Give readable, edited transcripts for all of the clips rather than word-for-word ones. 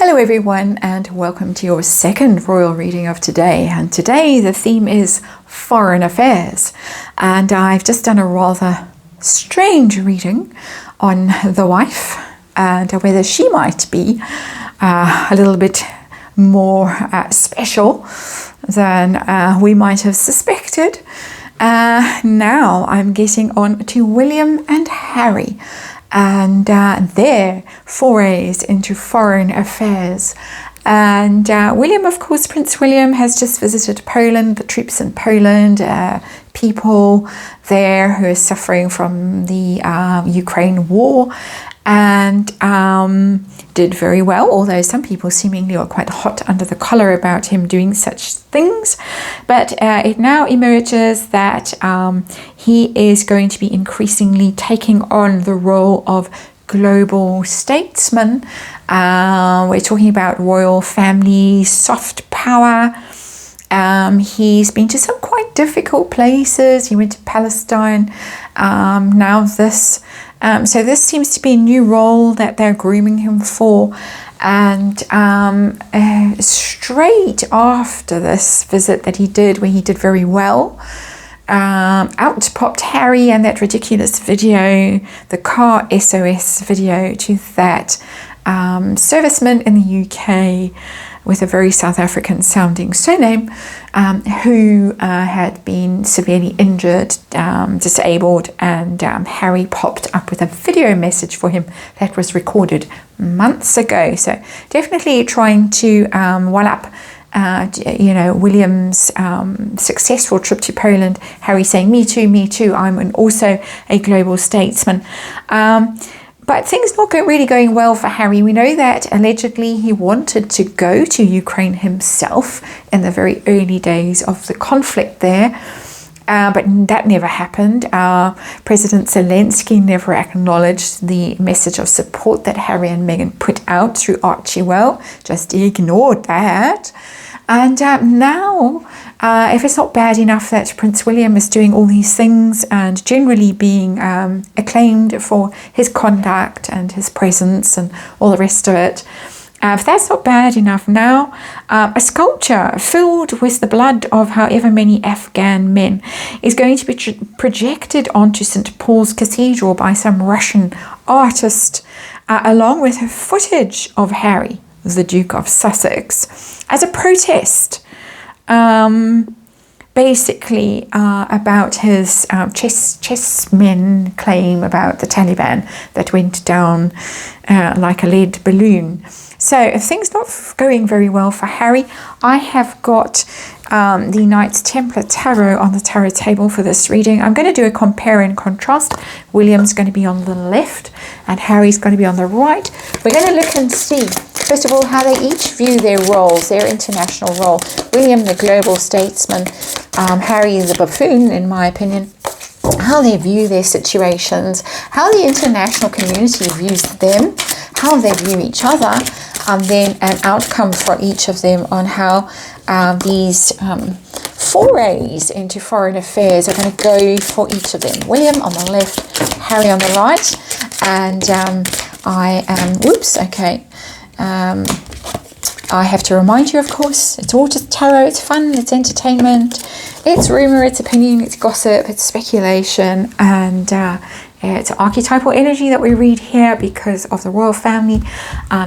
Hello everyone, and welcome to your second royal reading of today. And today the theme is foreign affairs, and I've just done a rather strange reading on the wife and whether she might be a little bit more special than we might have suspected. Now I'm getting on to William and Harry and their forays into foreign affairs. And William, of course, Prince William has just visited Poland, the troops in Poland, people there who are suffering from the Ukraine war, and did very well, although some people seemingly are quite hot under the collar about him doing such things. But it now emerges that he is going to be increasingly taking on the role of global statesman. We're talking about royal family, soft power. He's been to some quite difficult places. He went to Palestine. Now this. So this seems to be a new role that they're grooming him for. And straight after this visit that he did, where he did very well, out popped Harry and that ridiculous video, the car SOS video to that serviceman in the UK with a very South African sounding surname, who had been severely injured, disabled, and Harry popped up with a video message for him that was recorded months ago. So definitely trying to one-up William's successful trip to Poland. Harry saying, me too, I'm also a global statesman. But things not really going well for Harry. We know that allegedly he wanted to go to Ukraine himself in the very early days of the conflict there. But that never happened. President Zelensky never acknowledged the message of support that Harry and Meghan put out through Archie Well. Just ignored that. And now, if it's not bad enough that Prince William is doing all these things and generally being acclaimed for his conduct and his presence and all the rest of it, if that's not bad enough, now a sculpture filled with the blood of however many Afghan men is going to be projected onto St. Paul's Cathedral by some Russian artist, along with footage of Harry, the Duke of Sussex, as a protest, basically about his chessmen claim about the Taliban that went down like a lead balloon. So if things not going very well for Harry, I have got the Knights Templar Tarot on the tarot table for this reading. I'm going to do a compare and contrast. William's going to be on the left and Harry's going to be on the right. We're going to look and see, first of all, how they each view their roles, their international role. William, the global statesman, Harry, the buffoon, in my opinion. How they view their situations, how the international community views them, how they view each other, and then an outcome for each of them on how these forays into foreign affairs are going to go for each of them. William on the left, Harry on the right, and I have to remind you, of course, it's all just tarot, it's fun, it's entertainment, it's rumour, it's opinion, it's gossip, it's speculation, and it's archetypal energy that we read here because of the royal family.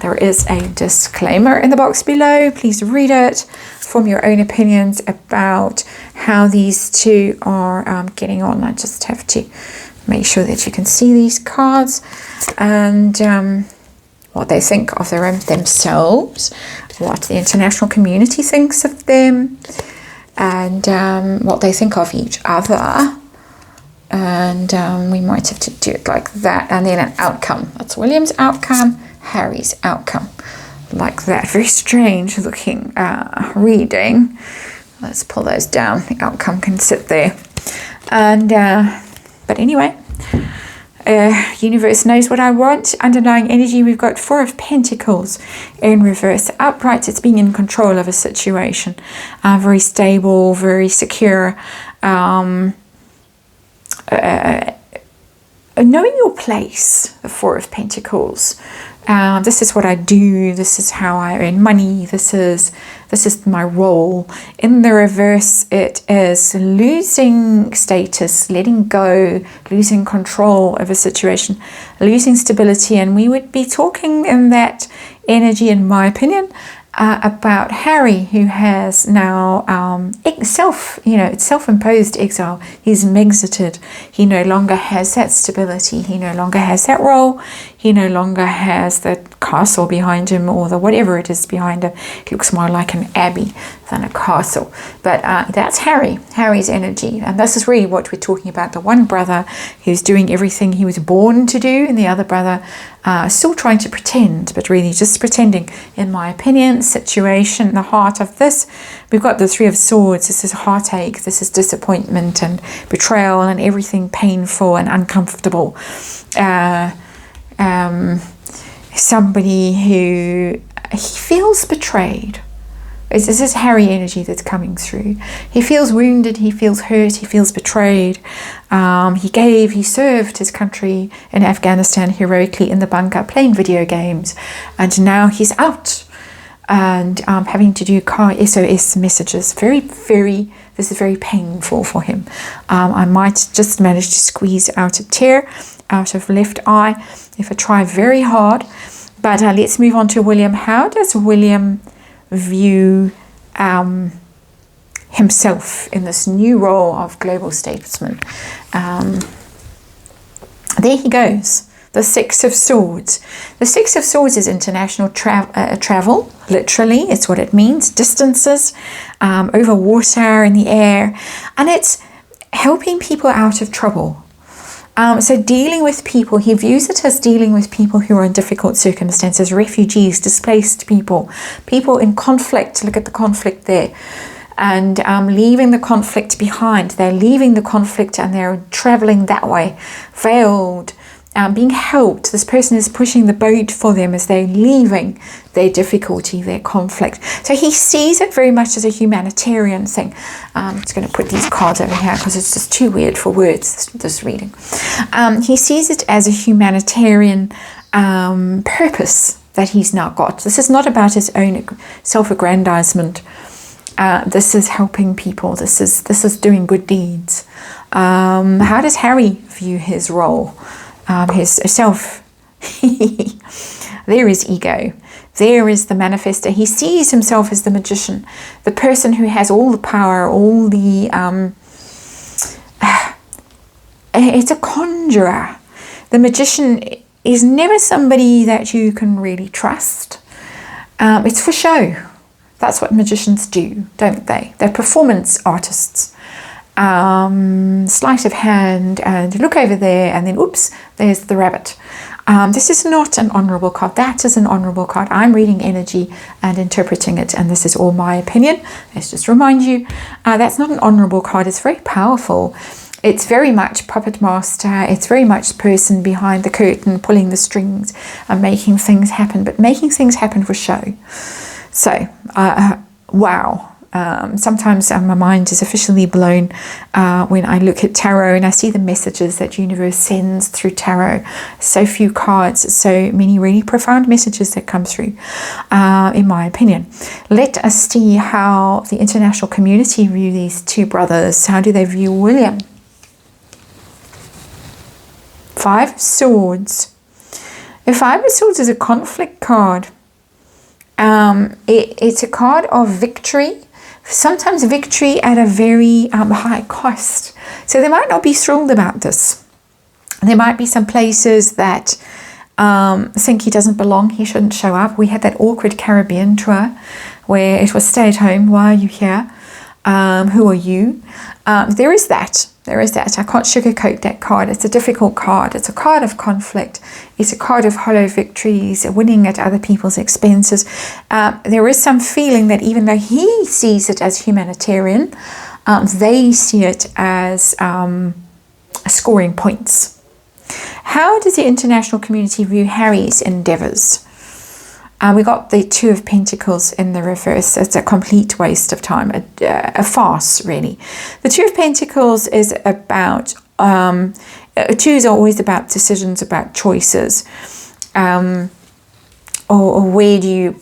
There is a disclaimer in the box below. Please read it, form your own opinions about how these two are getting on. I just have to make sure that you can see these cards and what they think of themselves, what the international community thinks of them, and what they think of each other. And we might have to do it like that, and then an outcome. That's William's outcome, Harry's outcome, like that. Very strange looking reading. Let's pull those down. The outcome can sit there. And but anyway, universe knows what I want. Underlying energy, we've got Four of Pentacles in reverse. Upright, it's being in control of a situation. Very stable, very secure. Knowing your place, the Four of Pentacles, This is what I do. This is how I earn money. This is my role. In the reverse, it is losing status, letting go, losing control of a situation, losing stability. And we would be talking in that energy, in my opinion, about Harry, who has now self-imposed exile. He's exited. He no longer has that stability. He no longer has that role. He no longer has that castle behind him, or the whatever it is behind him. It looks more like an abbey than a castle. But that's Harry's energy. And this is really what we're talking about. The one brother who's doing everything he was born to do, and the other brother still trying to pretend, but really just pretending, in my opinion. Situation, the heart of this, we've got the Three of Swords. This is heartache, this is disappointment and betrayal and everything painful and uncomfortable. Somebody who he feels betrayed. This is Harry energy that's coming through. He feels wounded, he feels hurt, he feels betrayed. He served his country in Afghanistan heroically in the bunker, playing video games, and now he's out and having to do SOS messages. This is very painful for him. I might just manage to squeeze out a tear out of left eye if I try very hard. But let's move on to William. How does William view himself in this new role of global statesman? There he goes. The Six of Swords. The Six of Swords is international travel, literally. It's what it means. Distances, over water, in the air. And it's helping people out of trouble. So dealing with people, he views it as dealing with people who are in difficult circumstances, refugees, displaced people, people in conflict. Look at the conflict there. And leaving the conflict behind. They're leaving the conflict and they're traveling that way, veiled, being helped. This person is pushing the boat for them as they're leaving their difficulty, their conflict. So he sees it very much as a humanitarian thing. I'm just going to put these cards over here because it's just too weird for words, this reading. He sees it as a humanitarian purpose that he's now got. This is not about his own self-aggrandizement. This is helping people. This is doing good deeds. How does Harry view his role? His self. There is ego. There is the manifester. He sees himself as the magician, the person who has all the power, all the it's a conjurer. The magician is never somebody that you can really trust. It's for show. That's what magicians do, don't they? They're performance artists. Sleight of hand, and look over there, and then oops, there's the rabbit. This is not an honorable card. That is an honorable card. I'm reading energy and interpreting it, and this is all my opinion. Let's just remind you, that's not an honorable card. It's very powerful. It's very much puppet master. It's very much the person behind the curtain pulling the strings and making things happen, but making things happen for show. So, wow. Sometimes my mind is officially blown when I look at tarot and I see the messages that universe sends through tarot. So few cards, so many really profound messages that come through, in my opinion. Let us see how the international community view these two brothers. How do they view William? Five of Swords. The Five of Swords is a conflict card. It's a card of victory. Sometimes victory at a very high cost. So they might not be thrilled about this. There might be some places that think he doesn't belong, he shouldn't show up. We had that awkward Caribbean tour where it was stay at home, why are you here? Who are you? There is that. I can't sugarcoat that card. It's a difficult card. It's a card of conflict. It's a card of hollow victories, winning at other people's expenses. There is some feeling that even though he sees it as humanitarian, they see it as scoring points. How does the international community view Harry's endeavours? We got the Two of Pentacles in the reverse. It's a complete waste of time, a farce, really. The Two of Pentacles is about, twos are always about decisions, about choices. or where do you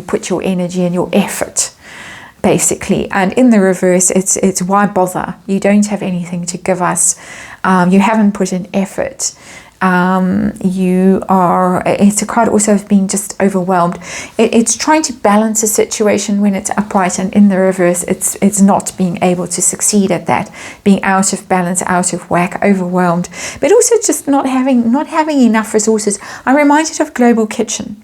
put your energy and your effort, basically. And in the reverse, it's why bother? You don't have anything to give us. You haven't put in effort. It's a card also of being just overwhelmed. It's trying to balance a situation when it's upright, and in the reverse, it's not being able to succeed at that, being out of balance, out of whack, overwhelmed, but also just not having enough resources. I'm reminded of Global Kitchen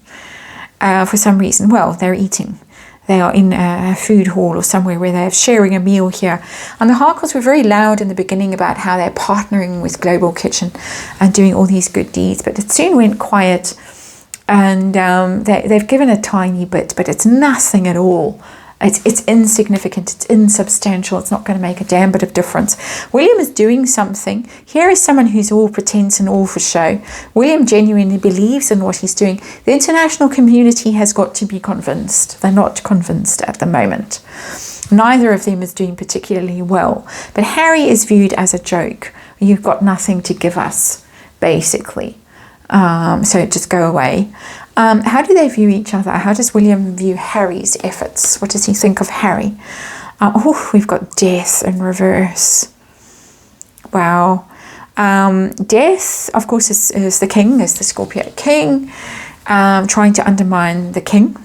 for some reason. Well, they're eating. They are in a food hall or somewhere where they're sharing a meal here. And the Harkles were very loud in the beginning about how they're partnering with Global Kitchen and doing all these good deeds. But it soon went quiet, and they've given a tiny bit, but it's nothing at all. It's insignificant, it's insubstantial, it's not going to make a damn bit of difference. William is doing something. Here is someone who's all pretense and all for show. William genuinely believes in what he's doing. The international community has got to be convinced. They're not convinced at the moment. Neither of them is doing particularly well. But Harry is viewed as a joke. You've got nothing to give us, basically. So just go away. How do they view each other? How does William view Harry's efforts? What does he think of Harry? We've got death in reverse. Wow. Death, of course, is the king, is the Scorpio king, trying to undermine the king,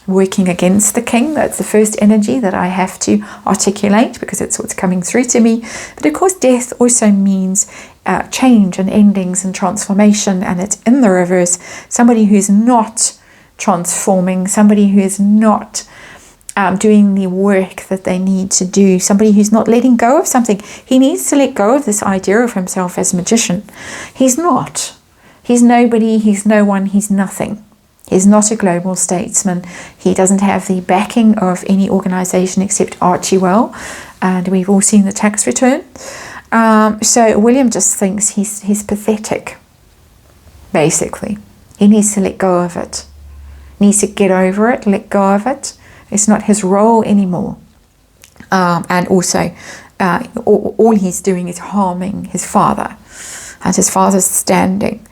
working against the king. That's the first energy that I have to articulate because it's what's coming through to me. But of course, death also means change and endings and transformation, and it's in the reverse. Somebody who's not transforming, somebody who is not doing the work that they need to do, somebody who's not letting go of something. He needs to let go of this idea of himself as magician. He's not. He's nobody, he's no one, he's nothing. He's not a global statesman. He doesn't have the backing of any organization except Archewell, and we've all seen the tax return. So William just thinks he's pathetic, basically. He needs to let go of it. He needs to get over it, let go of it. It's not his role anymore. And also, all he's doing is harming his father and his father's standing.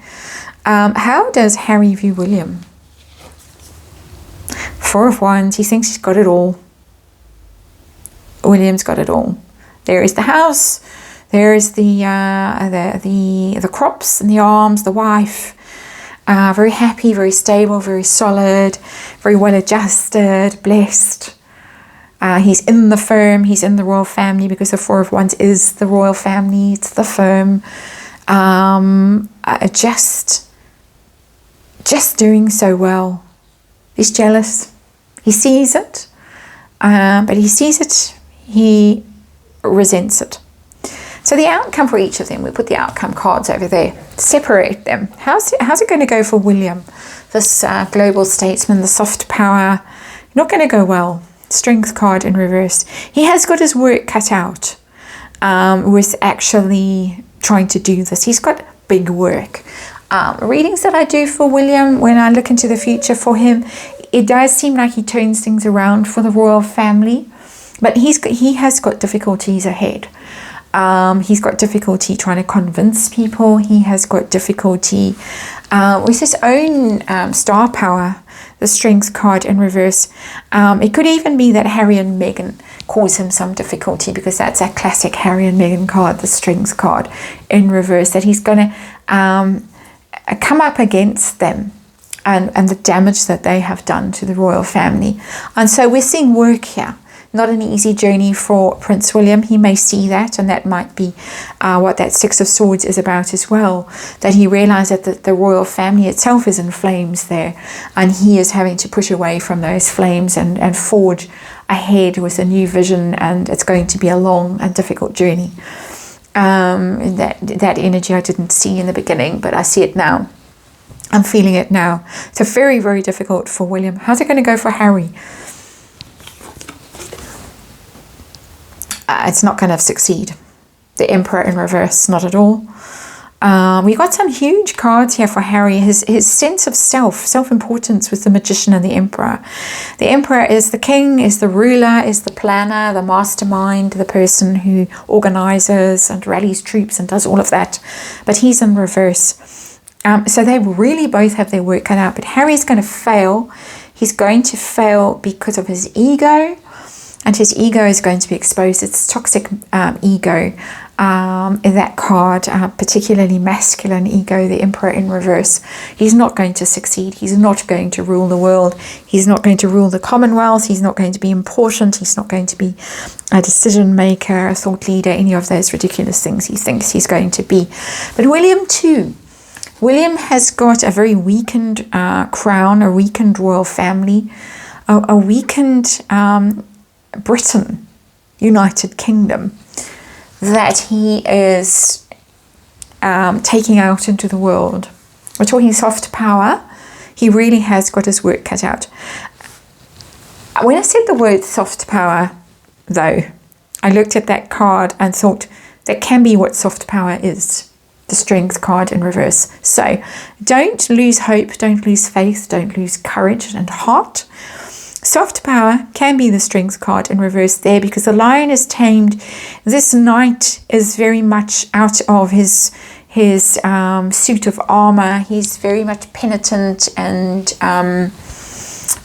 How does Harry view William? 4 of Wands, he thinks he's got it all. William's got it all. There is the house, there is the crops and the arms, the wife. Very happy, very stable, very solid, very well adjusted, blessed. He's in the firm, he's in the royal family, because the 4 of Wands is the royal family, it's the firm. Just doing so well. He's jealous. He sees it, but he sees it, he resents it. So the outcome for each of them, we put the outcome cards over there, separate them. How's it going to go for William, this global statesman, the soft power? Not going to go well. Strength card in reverse. He has got his work cut out with actually trying to do this. He's got big work. Readings that I do for William, when I look into the future for him, it does seem like he turns things around for the royal family, but he has got difficulties ahead. He's got difficulty trying to convince people. He has got difficulty with his own star power, the strength card in reverse. It could even be that Harry and Meghan cause him some difficulty, because that's a classic Harry and Meghan card, the strength card in reverse, that he's going to come up against them and the damage that they have done to the royal family. And so we're seeing work here. Not an easy journey for Prince William. He may see that, and that might be what that 6 of Swords is about as well, that he realized that the royal family itself is in flames there, and he is having to push away from those flames and forge ahead with a new vision, and it's going to be a long and difficult journey. That energy I didn't see in the beginning, but I see it now. I'm feeling it now. So very, very difficult for William. How's it going to go for Harry? It's not going to succeed. The Emperor in reverse, not at all. We got some huge cards here for Harry. His sense of self-importance with the Magician and the Emperor. The Emperor is the king, is the ruler, is the planner, the mastermind, the person who organizes and rallies troops and does all of that. But he's in reverse. So they really both have their work cut out. But Harry's going to fail. He's going to fail because of his ego. And his ego is going to be exposed. It's toxic ego in that card, particularly masculine ego, the Emperor in reverse. He's not going to succeed. He's not going to rule the world. He's not going to rule the Commonwealth. He's not going to be important. He's not going to be a decision maker, a thought leader, any of those ridiculous things he thinks he's going to be. But William too. William has got a very weakened crown, a weakened royal family, a weakened Britain, United Kingdom, that he is taking out into the world. We're talking soft power. He really has got his work cut out. When I said the word soft power, though, I looked at that card and thought that can be what soft power is. The Strength card in reverse. So don't lose hope, don't lose faith, don't lose courage and heart. Soft power can be the Strength card in reverse there, because the lion is tamed. This knight is very much out of his suit of armor. He's very much penitent and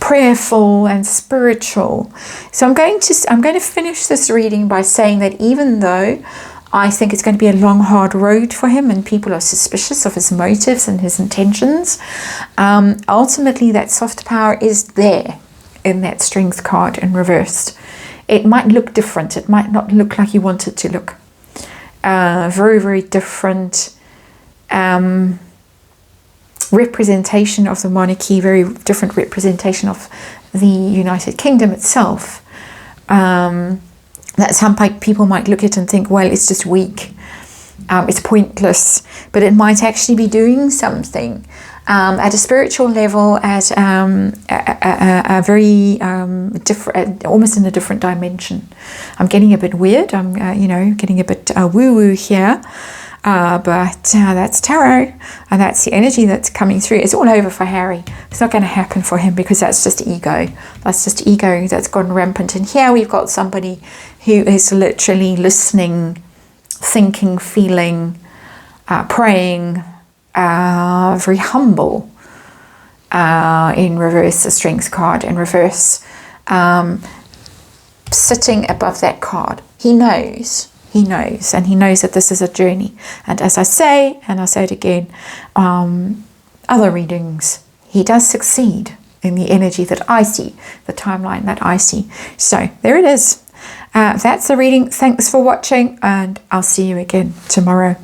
prayerful and spiritual. So I'm going to finish this reading by saying that even though I think it's going to be a long, hard road for him, and people are suspicious of his motives and his intentions, ultimately that soft power is there in that Strength card in reverse. It might look different. It might not look like you want it to look. Very, very different representation of the monarchy, very different representation of the United Kingdom itself. That some people might look at and think, well, it's just weak. It's pointless. But it might actually be doing something. At a spiritual level, at a very different, almost in a different dimension. I'm getting a bit weird. I'm, getting a bit woo-woo here. But that's tarot, and that's the energy that's coming through. It's all over for Harry. It's not going to happen for him, because that's just ego. That's just ego that's gone rampant. And here we've got somebody who is literally listening, thinking, feeling, praying, very humble in reverse, the Strength card in reverse, sitting above that card. He knows, and he knows that this is a journey. And as I say, and I'll say it again, other readings, he does succeed in the energy that I see, the timeline that I see. So there it is. That's the reading. Thanks for watching, and I'll see you again tomorrow.